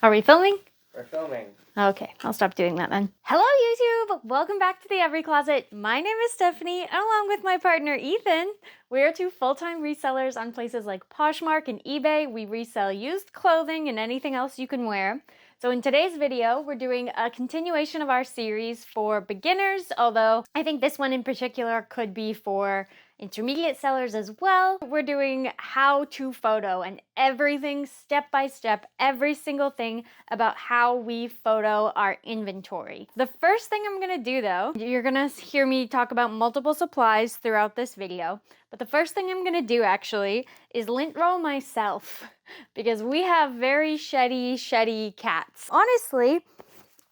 Are we filming? We're filming. Okay, I'll stop doing that then. Hello YouTube! Welcome back to the Every Closet. My name is Stephanie, and along with my partner Ethan, we are two full-time resellers on places like Poshmark and eBay. We resell used clothing and anything else you can wear. So in today's video, we're doing a continuation of our series for beginners, although I think this one in particular could be for intermediate sellers as well. We're doing how to photo and everything step by step, every single thing about how we photo our inventory. The first thing I'm gonna do though, you're gonna hear me talk about multiple supplies throughout this video, but the first thing I'm gonna do actually is lint roll myself because we have very sheddy cats. Honestly,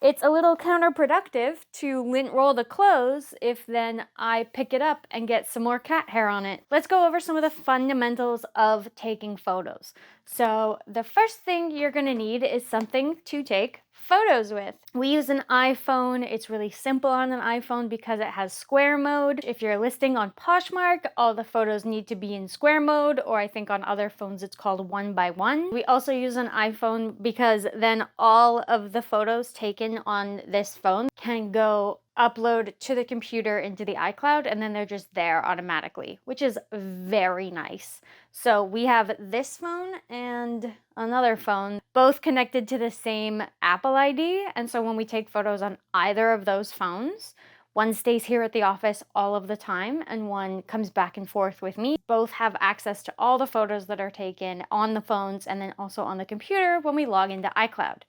it's a little counterproductive to lint roll the clothes if then I pick it up and get some more cat hair on it. Let's go over some of the fundamentals of taking photos. So the first thing you're gonna need is something to take photos with. We use an iPhone. It's really simple on an iPhone because it has square mode. If you're listing on Poshmark, all the photos need to be in square mode, or I think on other phones it's called 1x1. We also use an iPhone because then all of the photos taken on this phone can go upload to the computer into the iCloud, and then they're just there automatically, which is very nice. So we have this phone and another phone, both connected to the same Apple ID. And so when we take photos on either of those phones, one stays here at the office all of the time and one comes back and forth with me. Both have access to all the photos that are taken on the phones and then also on the computer when we log into iCloud.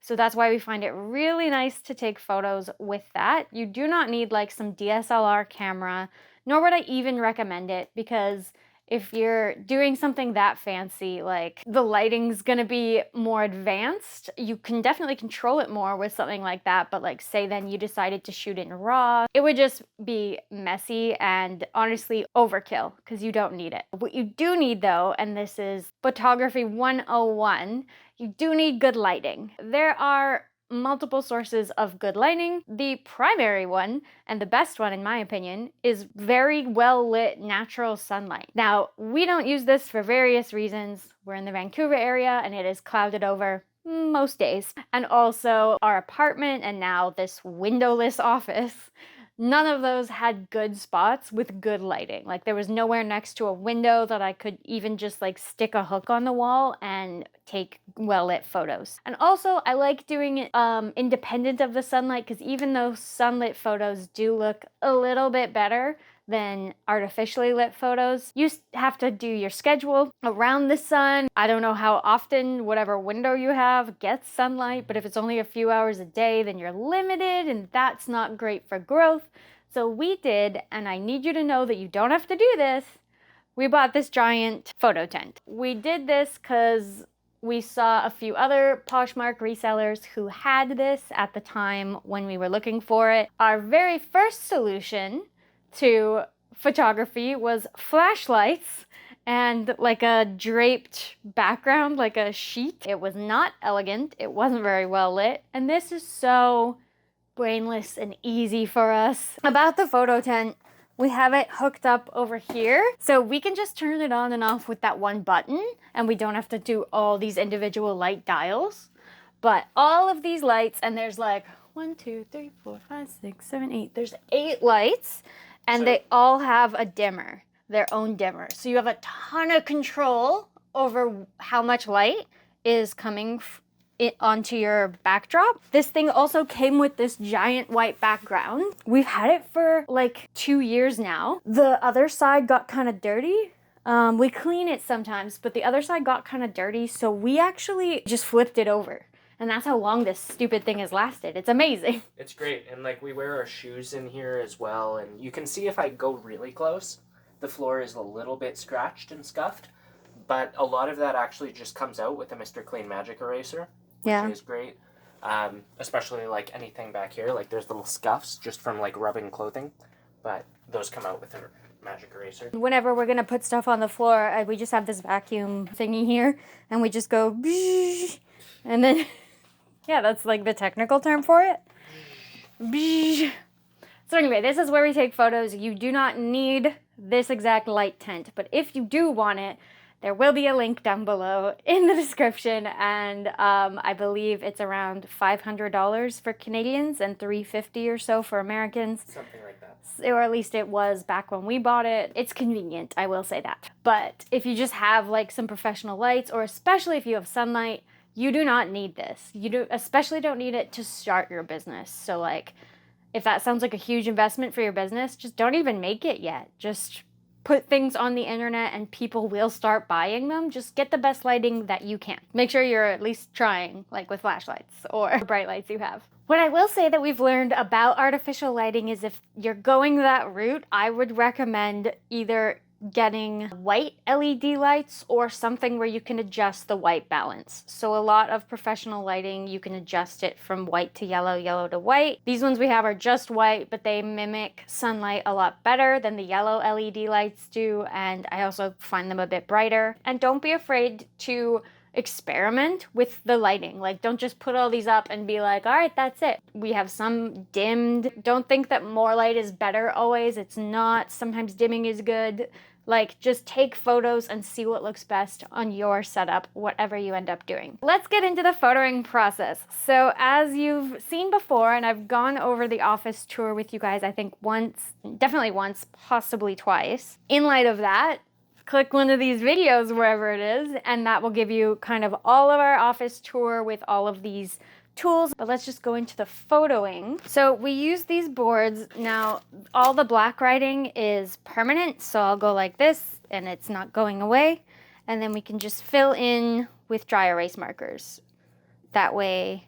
So that's why we find it really nice to take photos with that. You do not need like some DSLR camera, nor would I even recommend it, because if you're doing something that fancy, like the lighting's gonna be more advanced, you can definitely control it more with something like that. But like say then you decided to shoot in RAW, it would just be messy and honestly overkill because you don't need it. What you do need though, and this is photography 101, you do need good lighting. There are multiple sources of good lighting. The primary one, and the best one in my opinion, is very well lit natural sunlight. Now, we don't use this for various reasons. We're in the Vancouver area and it is clouded over most days. And also our apartment and now this windowless office, none of those had good spots with good lighting. Like there was nowhere next to a window that I could even just like stick a hook on the wall and take well-lit photos. And also I like doing it independent of the sunlight, because even though sunlit photos do look a little bit better than artificially lit photos, you have to do your schedule around the sun. I don't know how often whatever window you have gets sunlight, but if it's only a few hours a day, then you're limited and that's not great for growth. So we did, and I need you to know that you don't have to do this, we bought this giant photo tent. We did this because we saw a few other Poshmark resellers who had this at the time when we were looking for it. Our very first solution to photography was flashlights and like a draped background, like a sheet. It was not elegant, it wasn't very well lit, and this is so brainless and easy for us. About the photo tent, we have it hooked up over here, so we can just turn it on and off with that one button, and we don't have to do all these individual light dials. But all of these lights, and there's like 1, 2, 3, 4, 5, 6, 7, 8, there's 8 lights, and they all have a dimmer, their own dimmer. So you have a ton of control over how much light is coming onto your backdrop. This thing also came with this giant white background. We've had it for like 2 years now. The other side got kind of dirty. We clean it sometimes, but the other side got kind of dirty, so we actually just flipped it over. And that's how long this stupid thing has lasted. It's amazing. It's great, and like we wear our shoes in here as well, and you can see if I go really close, the floor is a little bit scratched and scuffed, but a lot of that actually just comes out with the Mr. Clean Magic Eraser, which is great. Especially like anything back here, like there's little scuffs just from like rubbing clothing, but those come out with a magic eraser. Whenever we're gonna put stuff on the floor, we just have this vacuum thingy here, and we just go, and then, yeah, that's like the technical term for it. So anyway, this is where we take photos. You do not need this exact light tent, but if you do want it, There will be a link down below in the description, and I believe it's around $500 for Canadians and $350 or so for Americans. Something like that. Or at least it was back when we bought it. It's convenient, I will say that. But if you just have like some professional lights, or especially if you have sunlight, you do not need this. You especially don't need it to start your business. So like, if that sounds like a huge investment for your business, just don't even make it yet. Just put things on the internet and people will start buying them. Just get the best lighting that you can. Make sure you're at least trying, like with flashlights or bright lights you have. What I will say that we've learned about artificial lighting is if you're going that route, I would recommend either getting white LED lights or something where you can adjust the white balance. So a lot of professional lighting, you can adjust it from white to yellow, yellow to white. These ones we have are just white, but they mimic sunlight a lot better than the yellow LED lights do, and I also find them a bit brighter. And don't be afraid to experiment with the lighting. Like, don't just put all these up and be like, all right, that's it. We have some dimmed. Don't think that more light is better always. It's not. Sometimes dimming is good. Like, just take photos and see what looks best on your setup, whatever you end up doing. Let's get into the photoing process. So as you've seen before, and I've gone over the office tour with you guys, I think once, definitely once, possibly twice. In light of that, click one of these videos wherever it is, and that will give you kind of all of our office tour with all of these tools. But let's just go into the photoing. So we use these boards. Now, all the black writing is permanent, so I'll go like this, and it's not going away. And then we can just fill in with dry erase markers. That way,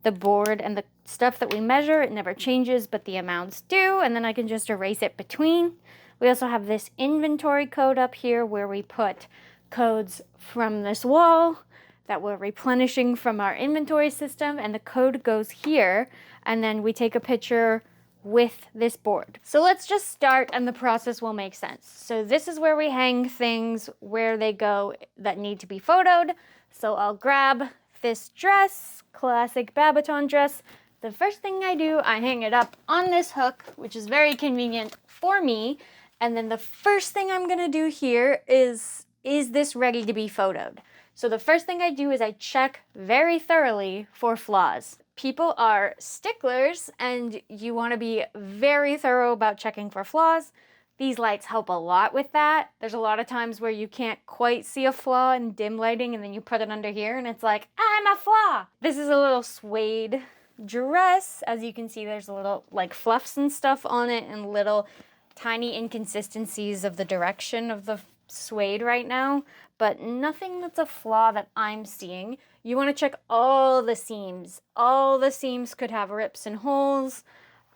the board and the stuff that we measure, it never changes, but the amounts do, and then I can just erase it between. We also have this inventory code up here where we put codes from this wall that we're replenishing from our inventory system, and the code goes here, and then we take a picture with this board. So let's just start and the process will make sense. So this is where we hang things where they go that need to be photoed. So I'll grab this dress, classic Babaton dress. The first thing I do, I hang it up on this hook, which is very convenient for me. And then the first thing I'm gonna do here is this ready to be photoed? So the first thing I do is I check very thoroughly for flaws. People are sticklers, and you want to be very thorough about checking for flaws. These lights help a lot with that. There's a lot of times where you can't quite see a flaw in dim lighting, and then you put it under here and it's like, I'm a flaw. This is a little suede dress. As you can see, there's a little like fluffs and stuff on it and little tiny inconsistencies of the direction of the suede right now, but nothing that's a flaw that I'm seeing. You want to check all the seams. All the seams could have rips and holes.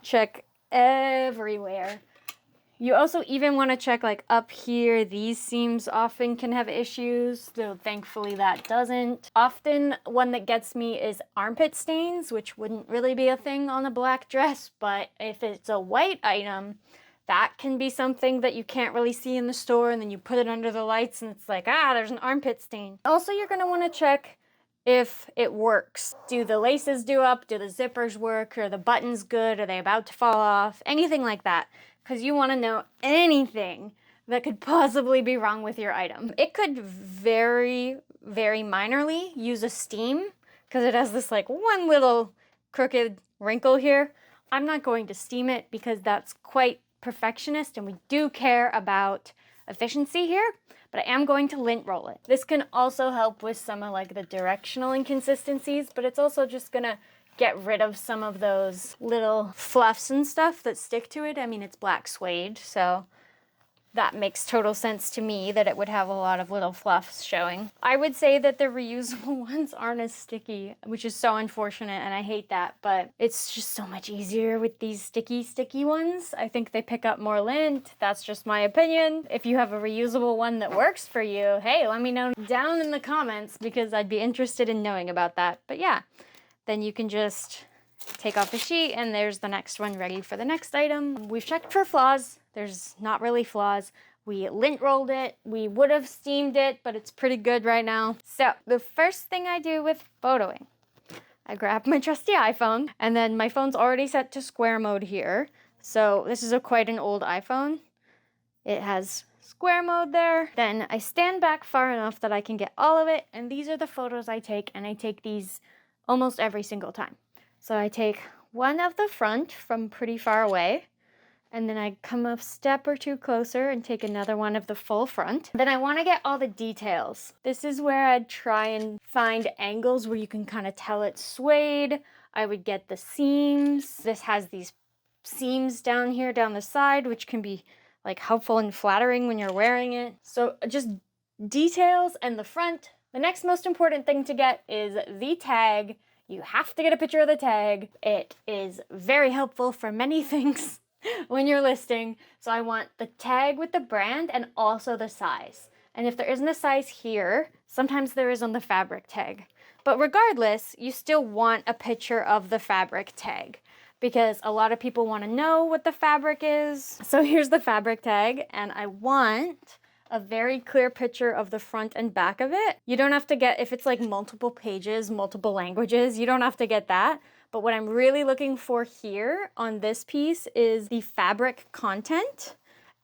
Check everywhere. You also even want to check like up here. These seams often can have issues, though thankfully that doesn't. Often one that gets me is armpit stains, which wouldn't really be a thing on a black dress, but if it's a white item, that can be something that you can't really see in the store, and then you put it under the lights and it's like, there's an armpit stain. Also, you're gonna wanna check if it works. Do the laces do up? Do the zippers work? Are the buttons good? Are they about to fall off? Anything like that, because you wanna know anything that could possibly be wrong with your item. It could very, very minorly use a steam, because it has this like one little crooked wrinkle here. I'm not going to steam it because that's quite perfectionist, and we do care about efficiency here, but I am going to lint roll it. This can also help with some of like the directional inconsistencies, but it's also just gonna get rid of some of those little fluffs and stuff that stick to it. I mean, it's black suede, so that makes total sense to me that it would have a lot of little fluffs showing. I would say that the reusable ones aren't as sticky, which is so unfortunate, and I hate that, but it's just so much easier with these sticky ones. I think they pick up more lint. That's just my opinion. If you have a reusable one that works for you, hey, let me know down in the comments, because I'd be interested in knowing about that. But yeah, then you can just take off the sheet, and there's the next one ready for the next item. We've checked for flaws. There's not really flaws. We lint rolled it. We would have steamed it, but it's pretty good right now. So the first thing I do with photoing, I grab my trusty iPhone, and then my phone's already set to square mode here. So this is quite an old iPhone. It has square mode there. Then I stand back far enough that I can get all of it. And these are the photos I take, and I take these almost every single time. So I take one of the front from pretty far away, and then I come a step or two closer and take another one of the full front. Then I want to get all the details. This is where I'd try and find angles where you can kind of tell it's suede. I would get the seams. This has these seams down here down the side, which can be like helpful and flattering when you're wearing it. So just details and the front. The next most important thing to get is the tag. You have to get a picture of the tag. It is very helpful for many things when you're listing. So I want the tag with the brand and also the size. And if there isn't a size here, sometimes there is on the fabric tag. But regardless, you still want a picture of the fabric tag because a lot of people want to know what the fabric is. So here's the fabric tag, and I want a very clear picture of the front and back of it. You don't have to get, if it's like multiple pages, multiple languages, you don't have to get that. But what I'm really looking for here on this piece is the fabric content.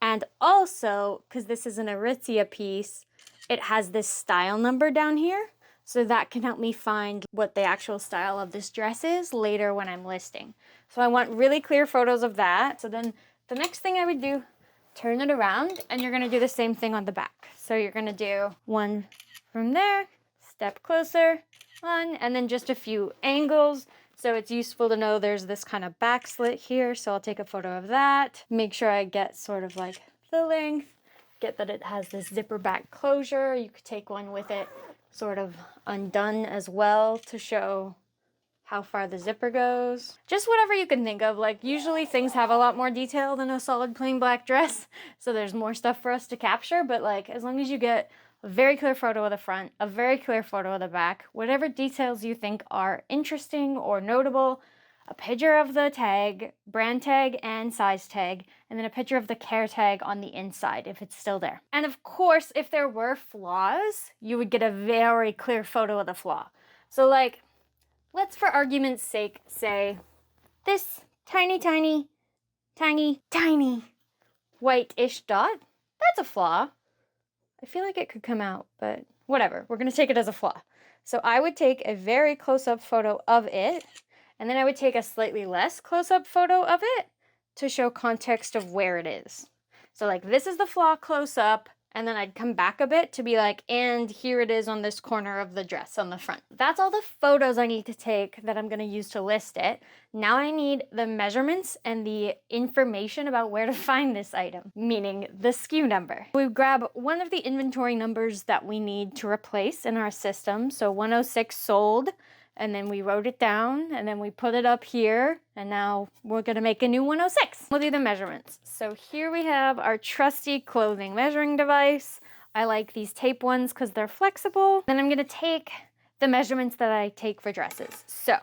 And also, because this is an Aritzia piece, it has this style number down here. So that can help me find what the actual style of this dress is later when I'm listing. So I want really clear photos of that. So then the next thing I would do, turn it around, and you're gonna do the same thing on the back. So you're gonna do one from there, step closer, one, and then just a few angles. So it's useful to know there's this kind of back slit here. So I'll take a photo of that. Make sure I get sort of like the length, get that it has this zipper back closure. You could take one with it sort of undone as well to show how far the zipper goes. Just whatever you can think of. Like usually things have a lot more detail than a solid plain black dress. So there's more stuff for us to capture, but like as long as you get a very clear photo of the front, a very clear photo of the back, whatever details you think are interesting or notable, a picture of the tag, brand tag and size tag, and then a picture of the care tag on the inside if it's still there. And of course, if there were flaws, you would get a very clear photo of the flaw. So like, let's for argument's sake say this tiny, tiny, tiny, tiny white-ish dot, that's a flaw. I feel like it could come out, but whatever. We're going to take it as a flaw. So I would take a very close-up photo of it, and then I would take a slightly less close-up photo of it to show context of where it is. So like this is the flaw close-up, and then I'd come back a bit to be like, and here it is on this corner of the dress on the front. That's all the photos I need to take that I'm going to use to list it. Now I need the measurements and the information about where to find this item, meaning the SKU number. We grab one of the inventory numbers that we need to replace in our system. So 106 sold, and then we wrote it down, and then we put it up here, and now we're gonna make a new 106. We'll do the measurements. So here we have our trusty clothing measuring device. I like these tape ones because they're flexible. Then I'm gonna take the measurements that I take for dresses. So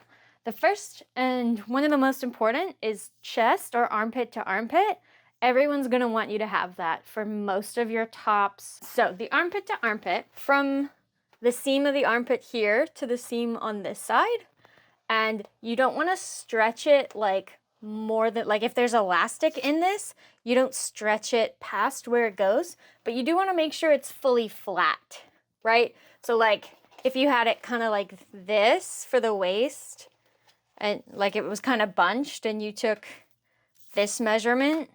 the first and one of the most important is chest or armpit to armpit. Everyone's gonna want you to have that for most of your tops. So the armpit to armpit, from the seam of the armpit here to the seam on this side. And you don't want to stretch it like more than, like if there's elastic in this, you don't stretch it past where it goes, but you do want to make sure it's fully flat, right? So like if you had it kind of like this for the waist, and like it was kind of bunched, and you took this measurement,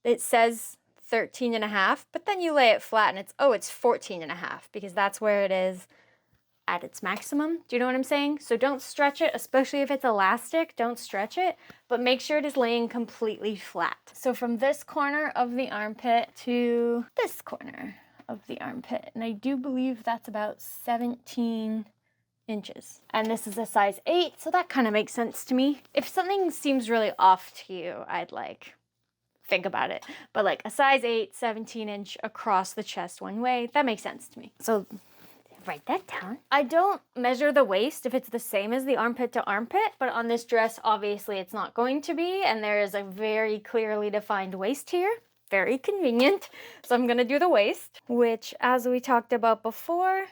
it says 13.5, but then you lay it flat and it's 14.5 because that's where it is at its maximum. Do you know what I'm saying? So don't stretch it, especially if it's elastic, don't stretch it, but make sure it is laying completely flat. So from this corner of the armpit to this corner of the armpit, and I do believe that's about 17 inches. And this is a size 8, so that kind of makes sense to me. If something seems really off to you, I'd like think about it, but like a size 8, 17-inch across the chest one way, that makes sense to me. So write that down. I don't measure the waist if it's the same as the armpit to armpit, but on this dress, obviously it's not going to be, and there is a very clearly defined waist here. Very convenient. So I'm gonna do the waist, which as we talked about before,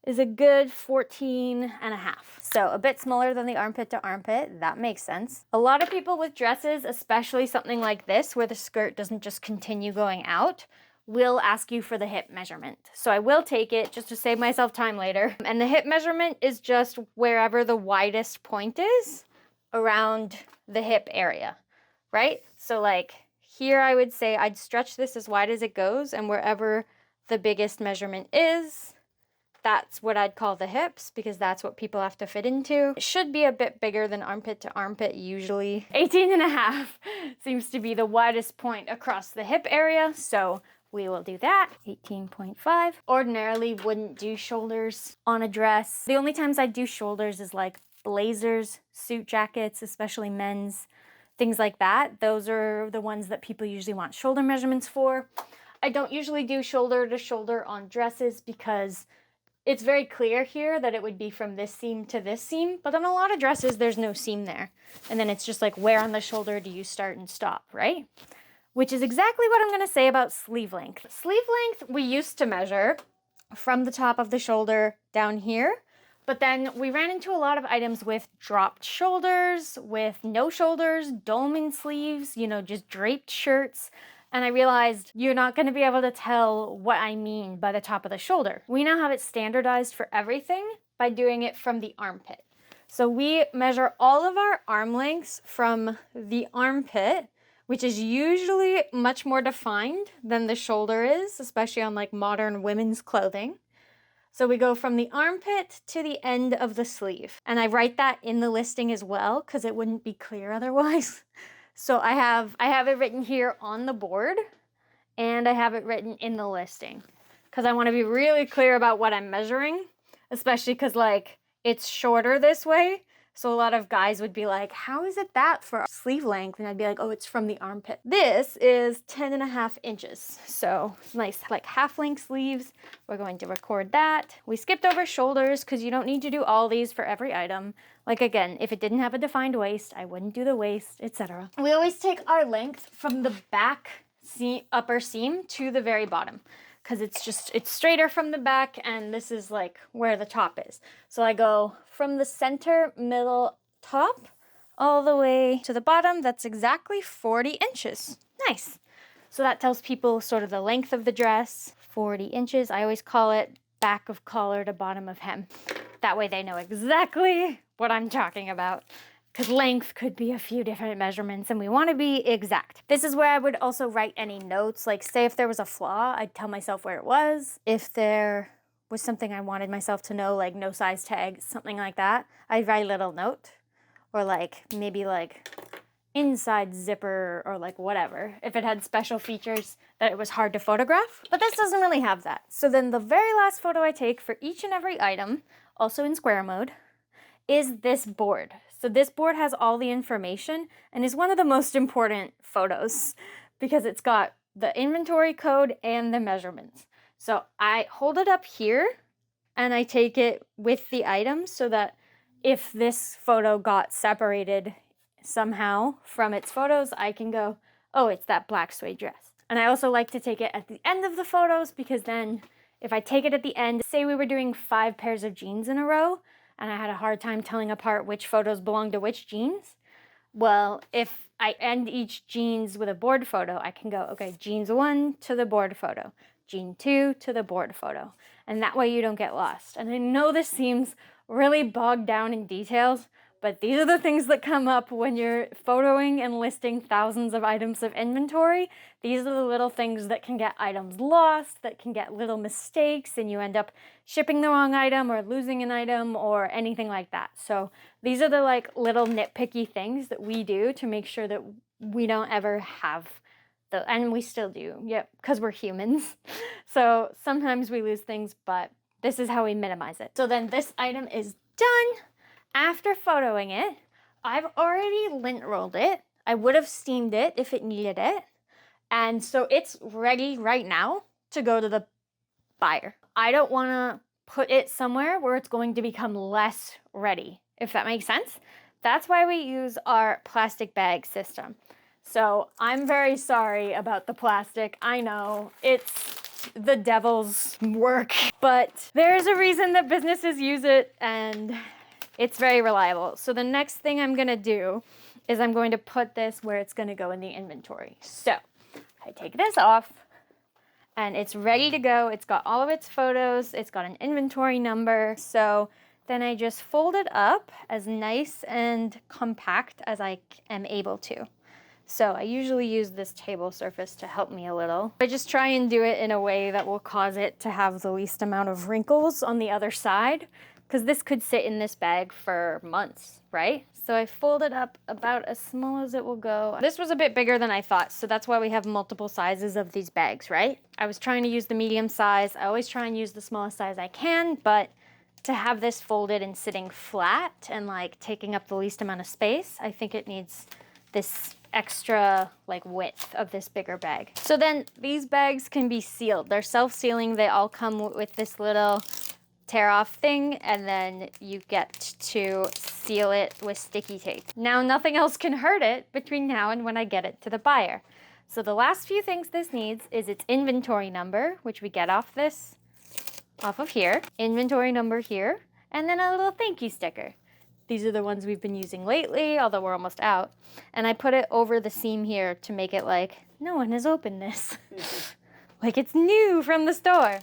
is a good 14.5. So a bit smaller than the armpit to armpit, that makes sense. A lot of people with dresses, especially something like this, where the skirt doesn't just continue going out, will ask you for the hip measurement. So I will take it just to save myself time later. And the hip measurement is just wherever the widest point is around the hip area, right? So like here I would say I'd stretch this as wide as it goes, and wherever the biggest measurement is, that's what I'd call the hips, because that's what people have to fit into. It should be a bit bigger than armpit to armpit usually. 18.5 seems to be the widest point across the hip area, so we will do that. 18.5. Ordinarily wouldn't do shoulders on a dress. The only times I do shoulders is like blazers, suit jackets, especially men's, things like that. Those are the ones that people usually want shoulder measurements for. I don't usually do shoulder to shoulder on dresses because it's very clear here that it would be from this seam to this seam, but on a lot of dresses, there's no seam there. And then it's just like, where on the shoulder do you start and stop, right? Which is exactly what I'm gonna say about sleeve length. Sleeve length, we used to measure from the top of the shoulder down here, but then we ran into a lot of items with dropped shoulders, with no shoulders, dolman sleeves, you know, just draped shirts. And I realized you're not going to be able to tell what I mean by the top of the shoulder. We now have it standardized for everything by doing it from the armpit. So we measure all of our arm lengths from the armpit, which is usually much more defined than the shoulder is, especially on like modern women's clothing. So we go from the armpit to the end of the sleeve. And I write that in the listing as well, because it wouldn't be clear otherwise. So I have it written here on the board, and I have it written in the listing, because I want to be really clear about what I'm measuring, especially because like it's shorter this way. So a lot of guys would be like, how is it that for sleeve length? And I'd be like, oh, it's from the armpit. This is 10.5 inches. So nice, like half length sleeves. We're going to record that. We skipped over shoulders because you don't need to do all these for every item. Like again, if it didn't have a defined waist, I wouldn't do the waist, etc. We always take our length from the back upper seam to the very bottom, because it's straighter from the back, and this is like where the top is. So I go from the center, middle, top, all the way to the bottom. That's exactly 40 inches. Nice. So that tells people sort of the length of the dress, 40 inches. I always call it back of collar to bottom of hem. That way they know exactly what I'm talking about, because length could be a few different measurements and we want to be exact. This is where I would also write any notes. Like say if there was a flaw, I'd tell myself where it was. If there was something I wanted myself to know, like no size tag, something like that, I'd write a little note. Or like maybe like inside zipper or like whatever, if it had special features that it was hard to photograph. But this doesn't really have that. So then the very last photo I take for each and every item, also in square mode, is this board. So this board has all the information and is one of the most important photos because it's got the inventory code and the measurements. So I hold it up here and I take it with the items so that if this photo got separated somehow from its photos, I can go, oh, it's that black suede dress. And I also like to take it at the end of the photos, because then if I take it at the end, say we were doing 5 pairs of jeans in a row, and I had a hard time telling apart which photos belong to which jeans. Well, if I end each jeans with a board photo, I can go, okay, jeans 1 to the board photo, jean 2 to the board photo. And that way you don't get lost. And I know this seems really bogged down in details, but these are the things that come up when you're photoing and listing thousands of items of inventory. These are the little things that can get items lost, that can get little mistakes, and you end up shipping the wrong item or losing an item or anything like that. So these are the like little nitpicky things that we do to make sure that we don't ever have and we still do, yep, because we're humans. So sometimes we lose things, but this is how we minimize it. So then this item is done. After photoing it, I've already lint rolled it. I would have steamed it if it needed it. And so it's ready right now to go to the buyer. I don't want to put it somewhere where it's going to become less ready, if that makes sense. That's why we use our plastic bag system. So I'm very sorry about the plastic. I know it's the devil's work, but there's a reason that businesses use it and it's very reliable. So the next thing I'm gonna do is I'm going to put this where it's gonna go in the inventory. So I take this off and it's ready to go. It's got all of its photos. It's got an inventory number. So then I just fold it up as nice and compact as I am able to. So I usually use this table surface to help me a little. I just try and do it in a way that will cause it to have the least amount of wrinkles on the other side, because this could sit in this bag for months, right? So I fold it up about as small as it will go. This was a bit bigger than I thought, so that's why we have multiple sizes of these bags, right? I was trying to use the medium size. I always try and use the smallest size I can, but to have this folded and sitting flat and like taking up the least amount of space, I think it needs this extra like width of this bigger bag. So then these bags can be sealed. They're self-sealing. They all come with this little tear off thing, and then you get to seal it with sticky tape. Now nothing else can hurt it between now and when I get it to the buyer. So the last few things this needs is its inventory number, which we get off of here, inventory number here, and then a little thank you sticker. These are the ones we've been using lately, although we're almost out. And I put it over the seam here to make it like, no one has opened this. Like it's new from the store.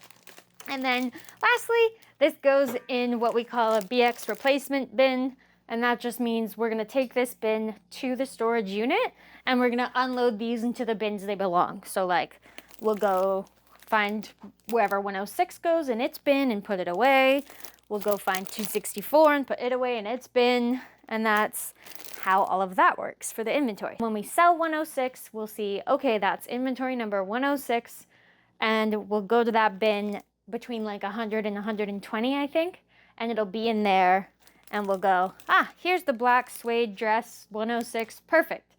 And then lastly, this goes in what we call a BX replacement bin. And that just means we're gonna take this bin to the storage unit and we're gonna unload these into the bins they belong. So like we'll go find wherever 106 goes in its bin and put it away. We'll go find 264 and put it away in its bin. And that's how all of that works for the inventory. When we sell 106, we'll see, okay, that's inventory number 106. And we'll go to that bin between like 100 and 120, I think. And it'll be in there. And we'll go, here's the black suede dress 106, perfect.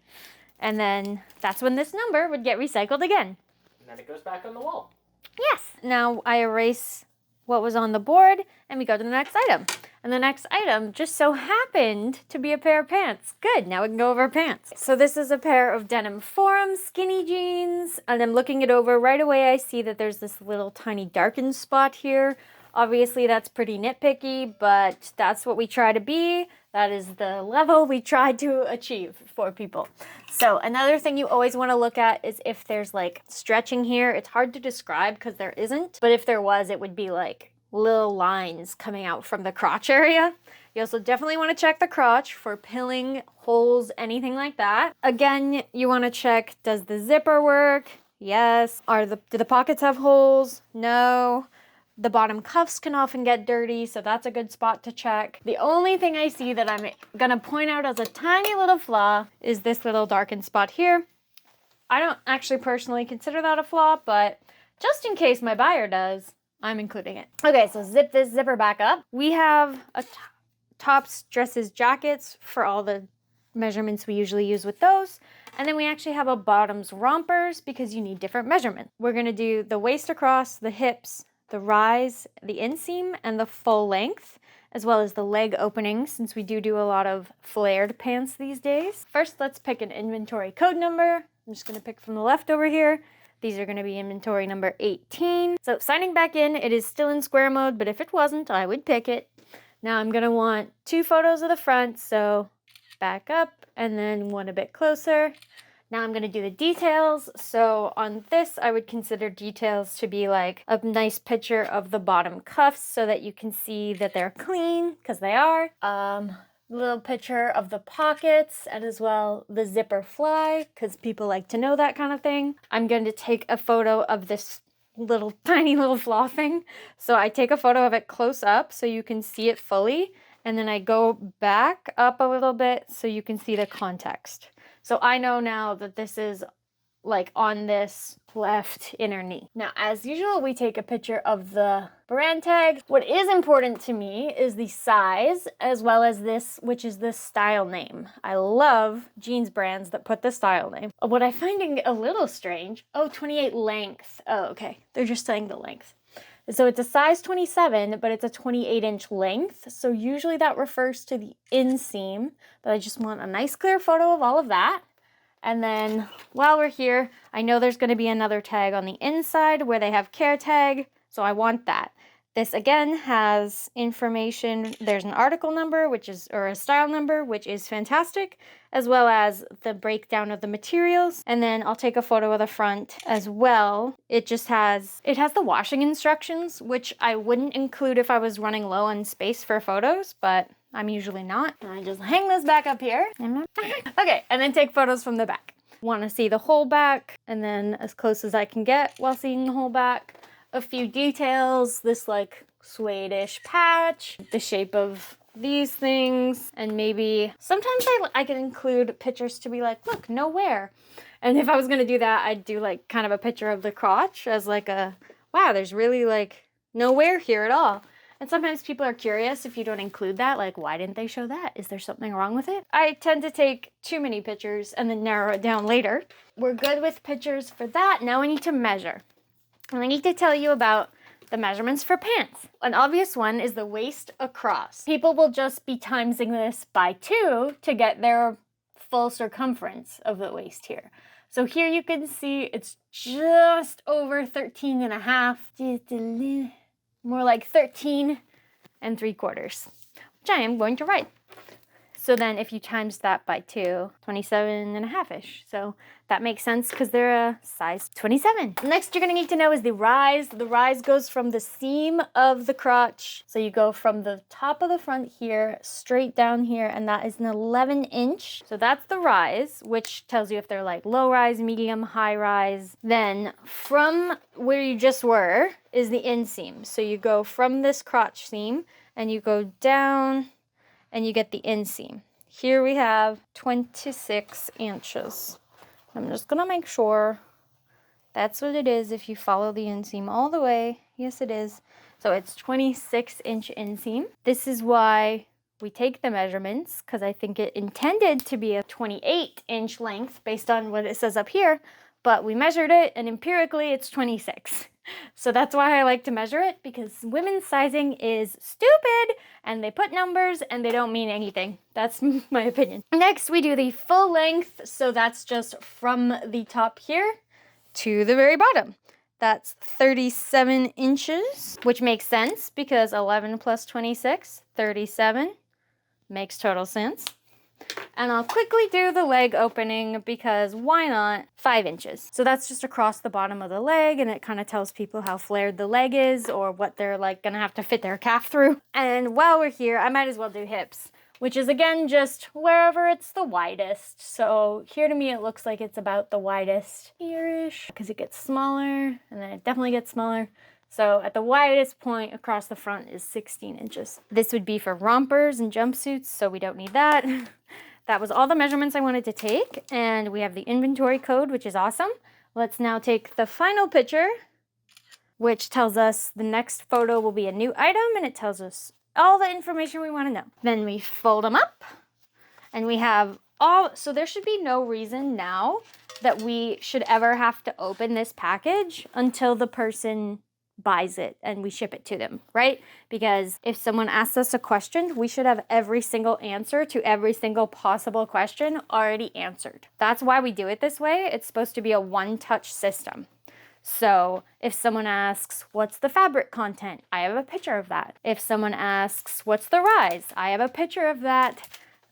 And then that's when this number would get recycled again. And then it goes back on the wall. Yes. Now I erase what was on the board and we go to the next item. And the next item just so happened to be a pair of pants. Good, now we can go over pants. So this is a pair of denim Forum skinny jeans, and I'm looking it over. Right away I see that there's this little tiny darkened spot here. Obviously that's pretty nitpicky, but that's what we try to be. That is the level we try to achieve for people. So another thing you always want to look at is if there's like stretching here. It's hard to describe because there isn't, but if there was, it would be like little lines coming out from the crotch area. You also definitely want to check the crotch for pilling, holes, anything like that. Again, you want to check, does the zipper work? Yes. Do the pockets have holes? No. The bottom cuffs can often get dirty, so that's a good spot to check. The only thing I see that I'm gonna point out as a tiny little flaw is this little darkened spot here. I don't actually personally consider that a flaw, but just in case my buyer does, I'm including it. Okay, so zip this zipper back up. We have a tops, dresses, jackets for all the measurements we usually use with those. And then we actually have a bottoms rompers because you need different measurements. We're gonna do the waist across, the hips, the rise, the inseam, and the full length, as well as the leg opening, since we do a lot of flared pants these days. First, let's pick an inventory code number. I'm just gonna pick from the left over here. These are gonna be inventory number 18. So signing back in, it is still in square mode, but if it wasn't, I would pick it. Now I'm gonna want 2 photos of the front, so back up, and then one a bit closer. Now I'm going to do the details. So on this, I would consider details to be like a nice picture of the bottom cuffs so that you can see that they're clean, because they are. Little picture of the pockets and as well the zipper fly, because people like to know that kind of thing. I'm going to take a photo of this little tiny little flaw thing. So I take a photo of it close up so you can see it fully. And then I go back up a little bit so you can see the context. So I know now that this is like on this left inner knee. Now, as usual, we take a picture of the brand tag. What is important to me is the size as well as this, which is the style name. I love jeans brands that put the style name. What I'm finding a little strange, 28 length. Oh, okay. They're just saying the length. So it's a size 27, but it's a 28-inch length. So usually that refers to the inseam, but I just want a nice clear photo of all of that. And then while we're here, I know there's going to be another tag on the inside where they have care tag, so I want that. This again has information. There's an article number, or a style number, which is fantastic, as well as the breakdown of the materials. And then I'll take a photo of the front as well. It has the washing instructions, which I wouldn't include if I was running low on space for photos, but I'm usually not. And I just hang this back up here. Okay, and then take photos from the back. Want to see the whole back, and then as close as I can get while seeing the whole back. A few details, this like suede-ish patch, the shape of these things, and maybe sometimes I can include pictures to be like, look, no wear. And if I was gonna do that, I'd do like kind of a picture of the crotch as like a, wow, there's really like no wear here at all. And sometimes people are curious if you don't include that, like, why didn't they show that? Is there something wrong with it? I tend to take too many pictures and then narrow it down later. We're good with pictures for that. Now I need to measure. And I need to tell you about the measurements for pants. An obvious one is the waist across. People will just be timesing this by 2 to get their full circumference of the waist here. So here you can see it's just over 13 and a half, just a little more like 13 3/4, which I am going to write. So then if you times that by 2, 27 and a half-ish. So that makes sense because they're a size 27. Next you're gonna need to know is the rise. The rise goes from the seam of the crotch. So you go from the top of the front here, straight down here, and that is an 11-inch. So that's the rise, which tells you if they're like low rise, medium, high rise. Then from where you just were is the inseam. So you go from this crotch seam and you go down and you get the inseam. Here we have 26 inches. I'm just gonna make sure that's what it is if you follow the inseam all the way. Yes, it is. So it's 26-inch inseam. This is why we take the measurements, because I think it intended to be a 28-inch length based on what it says up here, but we measured it and empirically it's 26. So that's why I like to measure it, because women's sizing is stupid and they put numbers and they don't mean anything. That's my opinion. Next, we do the full length. So that's just from the top here to the very bottom. That's 37 inches, which makes sense because 11 plus 26, 37, makes total sense. And I'll quickly do the leg opening because why not? 5 inches. So that's just across the bottom of the leg, and it kind of tells people how flared the leg is or what they're like gonna have to fit their calf through. And while we're here, I might as well do hips, which is again just wherever it's the widest. So here to me it looks like it's about the widest here-ish because it gets smaller and then it definitely gets smaller. So at the widest point across the front is 16 inches. This would be for rompers and jumpsuits, so we don't need that. That was all the measurements I wanted to take, and we have the inventory code, which is awesome. Let's now take the final picture, which tells us the next photo will be a new item, and it tells us all the information we want to know. Then we fold them up, and we have so there should be no reason now that we should ever have to open this package until the person buys it and we ship it to them, right? Because if someone asks us a question, we should have every single answer to every single possible question already answered. That's why we do it this way. It's supposed to be a one-touch system. So if someone asks, what's the fabric content? I have a picture of that. If someone asks, what's the rise? I have a picture of that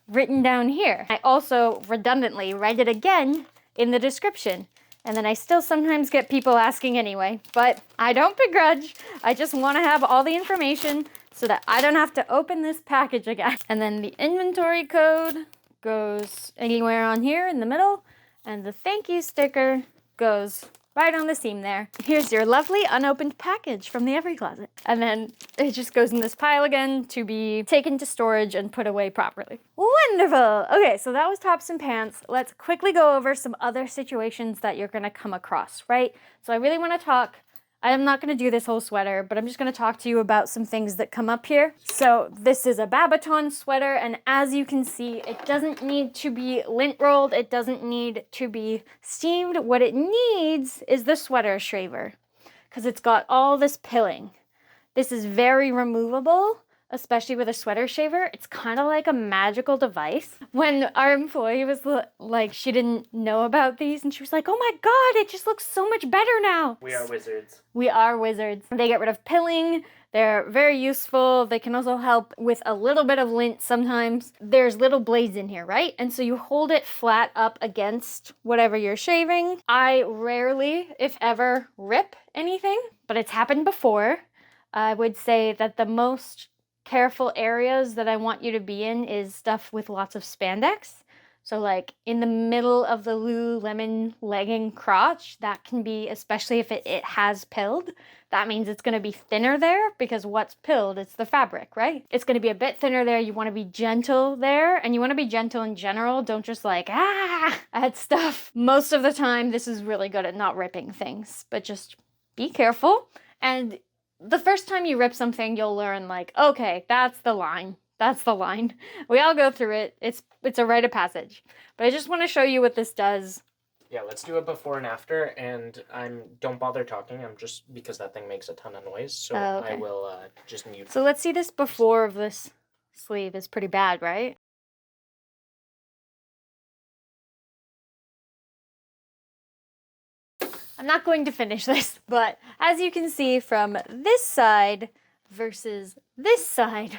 written down here. I also redundantly write it again in the description. And then I still sometimes get people asking anyway, but I don't begrudge. I just want to have all the information so that I don't have to open this package again. And then the inventory code goes anywhere on here in the middle, and the thank you sticker goes right on the seam there. Here's your lovely unopened package from the Every Closet. And then it just goes in this pile again to be taken to storage and put away properly. Wonderful. Okay, so that was tops and pants. Let's quickly go over some other situations that you're gonna come across, right? So I really wanna talk, I'm not gonna do this whole sweater, but I'm just gonna talk to you about some things that come up here. So this is a Babaton sweater, and as you can see, it doesn't need to be lint rolled. It doesn't need to be steamed. What it needs is the sweater shaver because it's got all this pilling. This is very removable, especially with a sweater shaver, it's kind of like a magical device. When our employee was like, she didn't know about these and she was like, oh my God, it just looks so much better now. We are wizards. We are wizards. They get rid of pilling. They're very useful. They can also help with a little bit of lint sometimes. There's little blades in here, right? And so you hold it flat up against whatever you're shaving. I rarely, if ever, rip anything, but it's happened before. I would say that the most careful areas that I want you to be in is stuff with lots of spandex. So like in the middle of the Lululemon legging crotch, that can be, especially if it has pilled, that means it's going to be thinner there because what's pilled? It's the fabric, right? It's going to be a bit thinner there. You want to be gentle there, and you want to be gentle in general. Don't just like, at stuff. Most of the time, this is really good at not ripping things, but just be careful. And the first time you rip something, you'll learn like, okay, that's the line. That's the line. We all go through it. It's a rite of passage. But I just want to show you what this does. Yeah, let's do it before and after, and don't bother talking. I'm just, because that thing makes a ton of noise, so okay. I will just mute. So let's see this before of this sleeve is pretty bad, right? I'm not going to finish this, but as you can see from this side versus this side,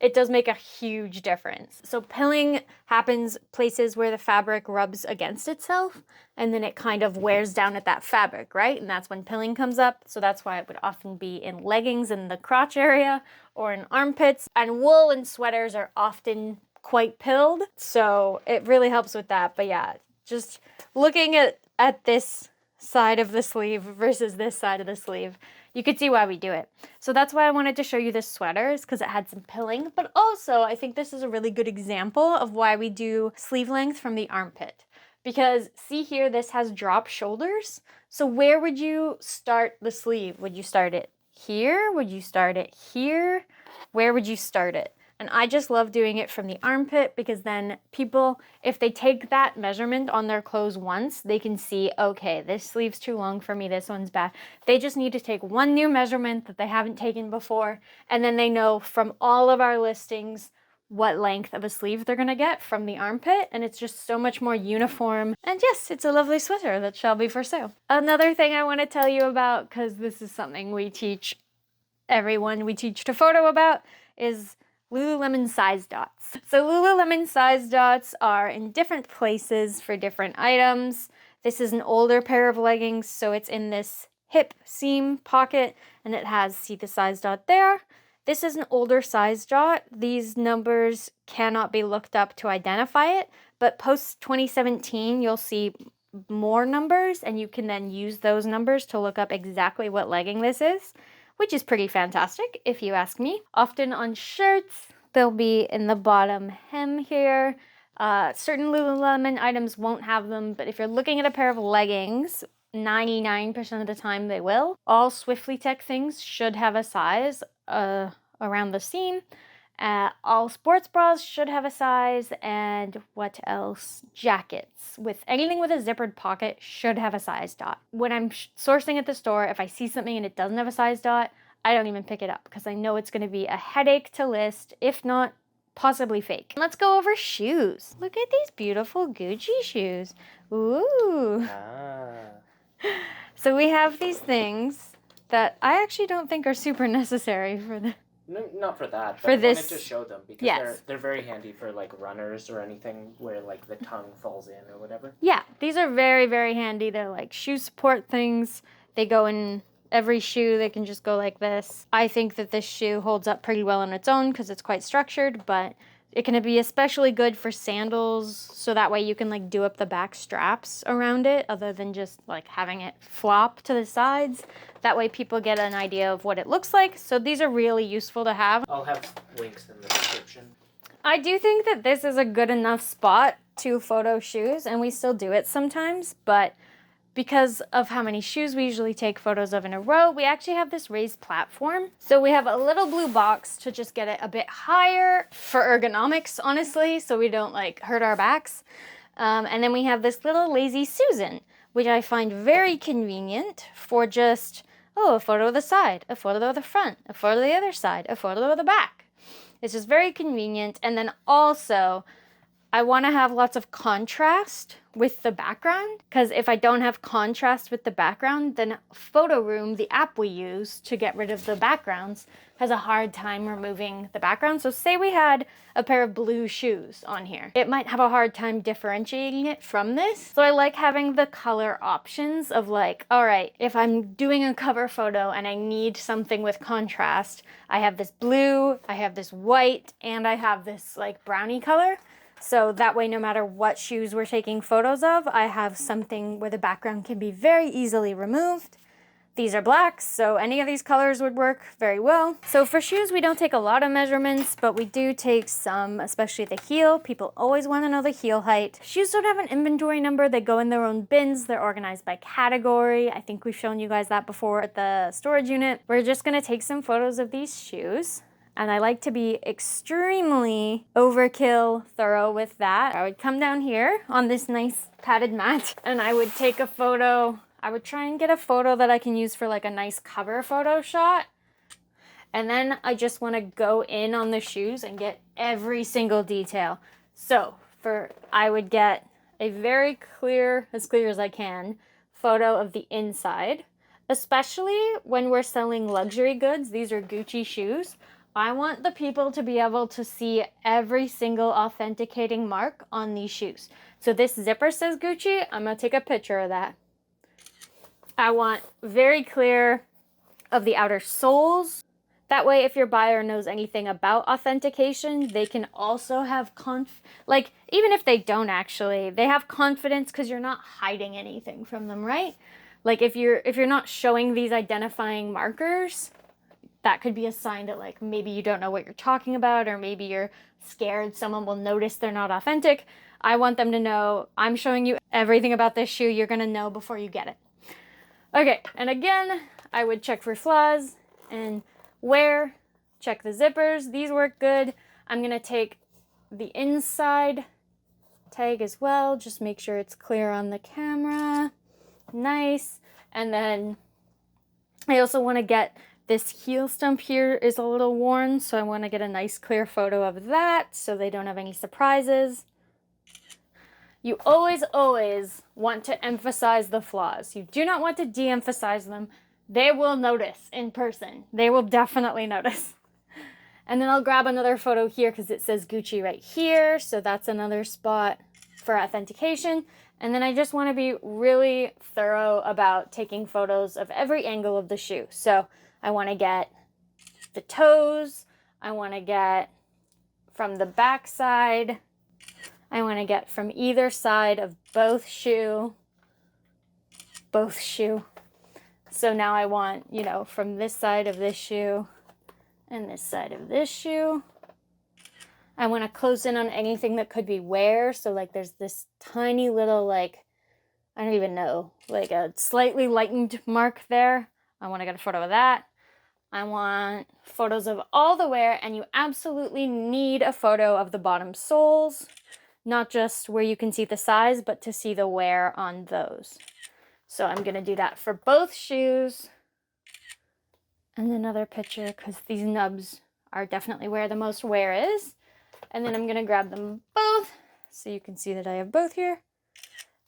it does make a huge difference. So pilling happens places where the fabric rubs against itself, and then it kind of wears down at that fabric, right? And that's when pilling comes up. So that's why it would often be in leggings in the crotch area or in armpits. And wool and sweaters are often quite pilled, so it really helps with that. But yeah, just looking at this side of the sleeve versus this side of the sleeve, you could see why we do it. So that's why I wanted to show you this sweater, is because it had some pilling, but also I think this is a really good example of why we do sleeve length from the armpit. Because see here, this has drop shoulders. So where would you start the sleeve? Would you start it here? Would you start it here? Where would you start it? And I just love doing it from the armpit, because then people, if they take that measurement on their clothes once, they can see, okay, this sleeve's too long for me, this one's bad. They just need to take one new measurement that they haven't taken before, and then they know from all of our listings what length of a sleeve they're gonna get from the armpit, and it's just so much more uniform. And yes, it's a lovely sweater that shall be for sale. Another thing I want to tell you about, because this is something we teach everyone we teach to photo about, is Lululemon size dots. So Lululemon size dots are in different places for different items. This is an older pair of leggings, so it's in this hip seam pocket, and it has, see the size dot there? This is an older size dot. These numbers cannot be looked up to identify it, but post 2017, you'll see more numbers, and you can then use those numbers to look up exactly what legging this is, which is pretty fantastic if you ask me. Often on shirts, they'll be in the bottom hem here. Certain Lululemon items won't have them, but if you're looking at a pair of leggings, 99% of the time they will. All Swiftly Tech things should have a size around the seam. All sports bras should have a size, and what else? Jackets with anything with a zippered pocket should have a size dot. When I'm sourcing at the store, if I see something and it doesn't have a size dot, I don't even pick it up, because I know it's going to be a headache to list, if not possibly fake. Let's go over shoes. Look at these beautiful Gucci shoes. Ooh. So we have these things that I actually don't think are super necessary for the... No, not for that, but for I this, wanted to show them, because yes, they're very handy for like runners or anything where like the tongue falls in or whatever. Yeah, these are very, very handy. They're like shoe support things. They go in every shoe. They can just go like this. I think that this shoe holds up pretty well on its own because it's quite structured, but it can be especially good for sandals, so that way you can like do up the back straps around it other than just like having it flop to the sides. That way people get an idea of what it looks like. So these are really useful to have. I'll have links in the description. I do think that this is a good enough spot to photo shoes, and we still do it sometimes, but because of how many shoes we usually take photos of in a row, we actually have this raised platform. So we have a little blue box to just get it a bit higher for ergonomics, honestly, so we don't like hurt our backs. And then we have this little Lazy Susan, which I find very convenient for just, oh, a photo of the side, a photo of the front, a photo of the other side, a photo of the back. It's just very convenient. And then also, I want to have lots of contrast with the background, because if I don't have contrast with the background, then Photo Room, the app we use to get rid of the backgrounds, has a hard time removing the background. So say we had a pair of blue shoes on here. It might have a hard time differentiating it from this. So I like having the color options of like, all right, if I'm doing a cover photo and I need something with contrast, I have this blue, I have this white, and I have this like brownie color. So that way, no matter what shoes we're taking photos of, I have something where the background can be very easily removed. These are blacks, so any of these colors would work very well. So for shoes, we don't take a lot of measurements, but we do take some, especially the heel. People always want to know the heel height. Shoes don't have an inventory number. They go in their own bins. They're organized by category. I think we've shown you guys that before at the storage unit. We're just going to take some photos of these shoes. And I like to be extremely overkill thorough with that. I would come down here on this nice padded mat and I would take a photo. I would try and get a photo that I can use for like a nice cover photo shot. And then I just want to go in on the shoes and get every single detail. So I would get a very clear, as clear as I can, photo of the inside, especially when we're selling luxury goods. These are Gucci shoes. I want the people to be able to see every single authenticating mark on these shoes. So this zipper says Gucci. I'm going to take a picture of that. I want very clear of the outer soles. That way, if your buyer knows anything about authentication, they can also have even if they don't actually, they have confidence because you're not hiding anything from them, right? Like if you're not showing these identifying markers, that could be a sign that like maybe you don't know what you're talking about, or maybe you're scared someone will notice they're not authentic. I want them to know I'm showing you everything about this shoe you're gonna know before you get it. Okay, and again, I would check for flaws and wear, check the zippers. These work good. I'm gonna take the inside tag as well. Just make sure it's clear on the camera. Nice. And then I also want to get this heel stump here is a little worn, so I want to get a nice clear photo of that so they don't have any surprises. You always want to emphasize the flaws. You do not want to de-emphasize them. They will notice in person. They will definitely notice. And then I'll grab another photo here because it says Gucci right here, so that's another spot for authentication. And then I just want to be really thorough about taking photos of every angle of the shoe. So I want to get the toes. I want to get from the back side. I want to get from either side of both shoe. So now I want, from this side of this shoe and this side of this shoe. I want to close in on anything that could be wear. So like there's this tiny little I don't even know, like a slightly lightened mark there. I want to get a photo of that. I want photos of all the wear, and you absolutely need a photo of the bottom soles, not just where you can see the size, but to see the wear on those. So I'm going to do that for both shoes. And another picture, because these nubs are definitely where the most wear is. And then I'm going to grab them both so you can see that I have both here.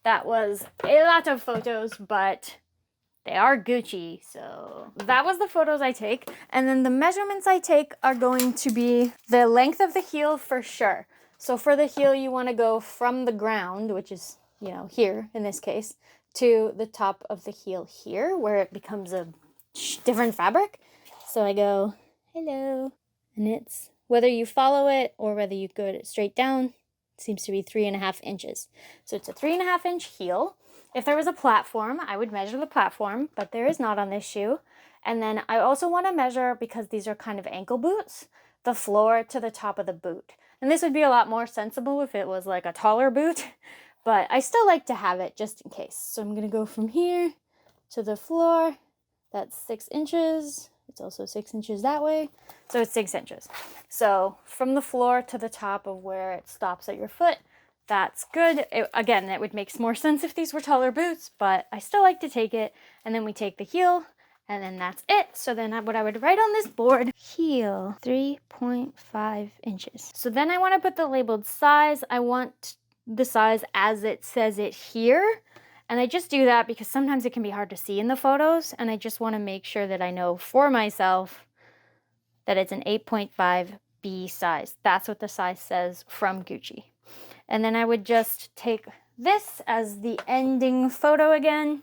That was a lot of photos, but they are Gucci, so that was the photos I take. And then the measurements I take are going to be the length of the heel for sure. So for the heel, you want to go from the ground, which is, here in this case, to the top of the heel here, where it becomes a different fabric. So I go, hello, and it's, whether you follow it or whether you go straight down, it seems to be 3.5 inches. So it's a 3.5 inch heel. If there was a platform, I would measure the platform, but there is not on this shoe. And then I also want to measure, because these are kind of ankle boots, the floor to the top of the boot. And this would be a lot more sensible if it was like a taller boot, but I still like to have it just in case. So I'm going to go from here to the floor. That's 6 inches. It's also 6 inches that way. So it's 6 inches. So from the floor to the top of where it stops at your foot, that's good. It would make more sense if these were taller boots, but I still like to take it. And then we take the heel And then that's it. So then what I would write on this board, heel 3.5 inches. So then I want to put the labeled size. I want the size as it says it here. And I just do that because sometimes it can be hard to see in the photos. And I just want to make sure that I know for myself that it's an 8.5 B size. That's what the size says from Gucci. And then I would just take this as the ending photo again.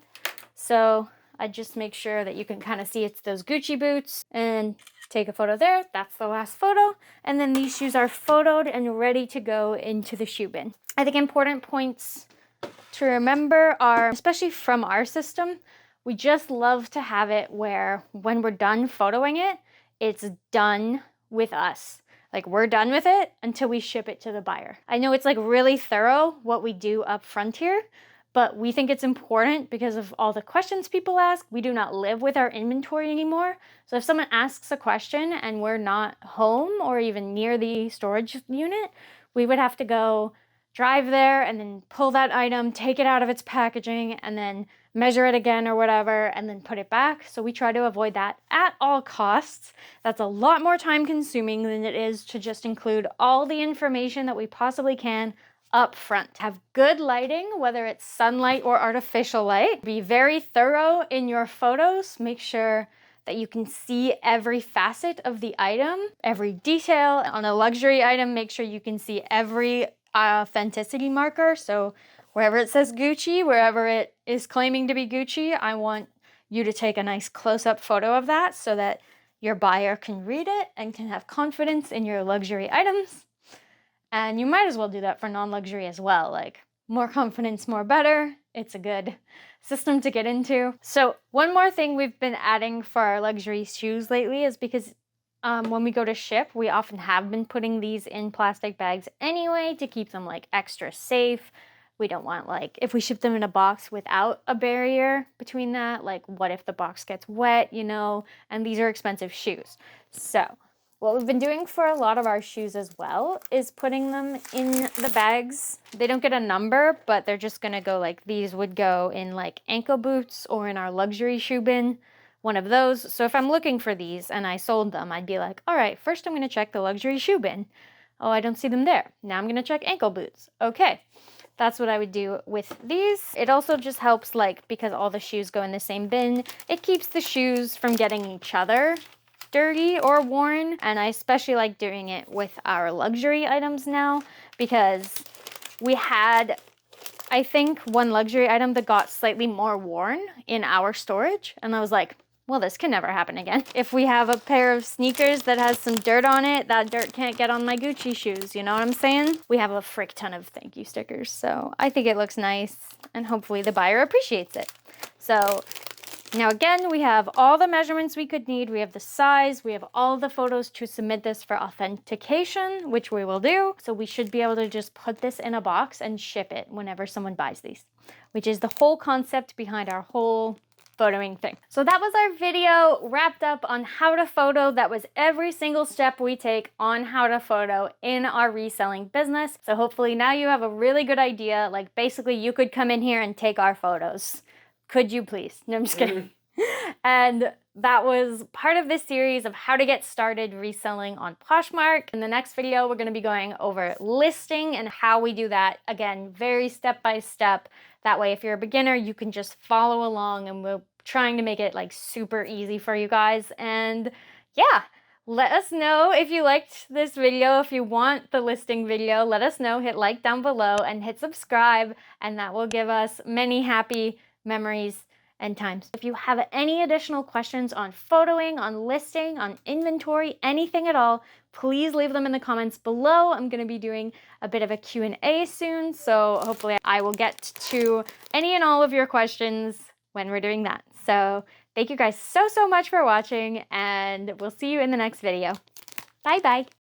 So I just make sure that you can kind of see it's those Gucci boots and take a photo there. That's the last photo. And then these shoes are photoed and ready to go into the shoe bin. I think important points to remember are, especially from our system, we just love to have it where when we're done photoing it, it's done with us. Like we're done with it until we ship it to the buyer. I know it's like really thorough what we do up front here, but we think it's important because of all the questions people ask. We do not live with our inventory anymore. So if someone asks a question and we're not home or even near the storage unit, we would have to go drive there and then pull that item, take it out of its packaging, and then measure it again or whatever, and then put it back. So we try to avoid that at all costs. That's a lot more time consuming than it is to just include all the information that we possibly can up front. Have good lighting, whether it's sunlight or artificial light. Be very thorough in your photos. Make sure that you can see every facet of the item, every detail. On a luxury item, make sure you can see every authenticity marker. So wherever it says Gucci, wherever it is claiming to be Gucci, I want you to take a nice close-up photo of that so that your buyer can read it and can have confidence in your luxury items. And you might as well do that for non-luxury as well. Like, more confidence, more better. It's a good system to get into. So one more thing we've been adding for our luxury shoes lately is because when we go to ship, we often have been putting these in plastic bags anyway to keep them like extra safe. We don't want, like, if we ship them in a box without a barrier between that, like what if the box gets wet, you know, and these are expensive shoes. So what we've been doing for a lot of our shoes as well is putting them in the bags. They don't get a number, but they're just gonna go like these would go in like ankle boots or in our luxury shoe bin, one of those. So if I'm looking for these and I sold them, I'd be like, all right, first I'm gonna check the luxury shoe bin. Oh, I don't see them there. Now I'm gonna check ankle boots. Okay, that's what I would do with these. It also just helps, like, because all the shoes go in the same bin, it keeps the shoes from getting each other dirty or worn. And I especially like doing it with our luxury items now because we had, I think, one luxury item that got slightly more worn in our storage. And I was like, well, this can never happen again. If we have a pair of sneakers that has some dirt on it, that dirt can't get on my Gucci shoes, you know what I'm saying? We have a frick ton of thank you stickers, so I think it looks nice, and hopefully the buyer appreciates it. So now again, we have all the measurements we could need. We have the size, we have all the photos to submit this for authentication, which we will do. So we should be able to just put this in a box and ship it whenever someone buys these, which is the whole concept behind our whole photoing thing. So that was our video wrapped up on how to photo. That was every single step we take on how to photo in our reselling business. So hopefully now you have a really good idea. Like, basically you could come in here and take our photos. Could you please? No, I'm just kidding. And that was part of this series of how to get started reselling on Poshmark. In the next video, we're going to be going over listing and how we do that. Again, very step by step. That way, if you're a beginner, you can just follow along, and we're trying to make it like super easy for you guys. And yeah, let us know if you liked this video. If you want the listing video, let us know. Hit like down below and hit subscribe, and that will give us many happy memories and times. If you have any additional questions on photoing, on listing, on inventory, anything at all, please leave them in the comments below. I'm going to be doing a bit of a Q&A soon, so hopefully I will get to any and all of your questions when we're doing that. So thank you guys so much for watching, and we'll see you in the next video. Bye bye.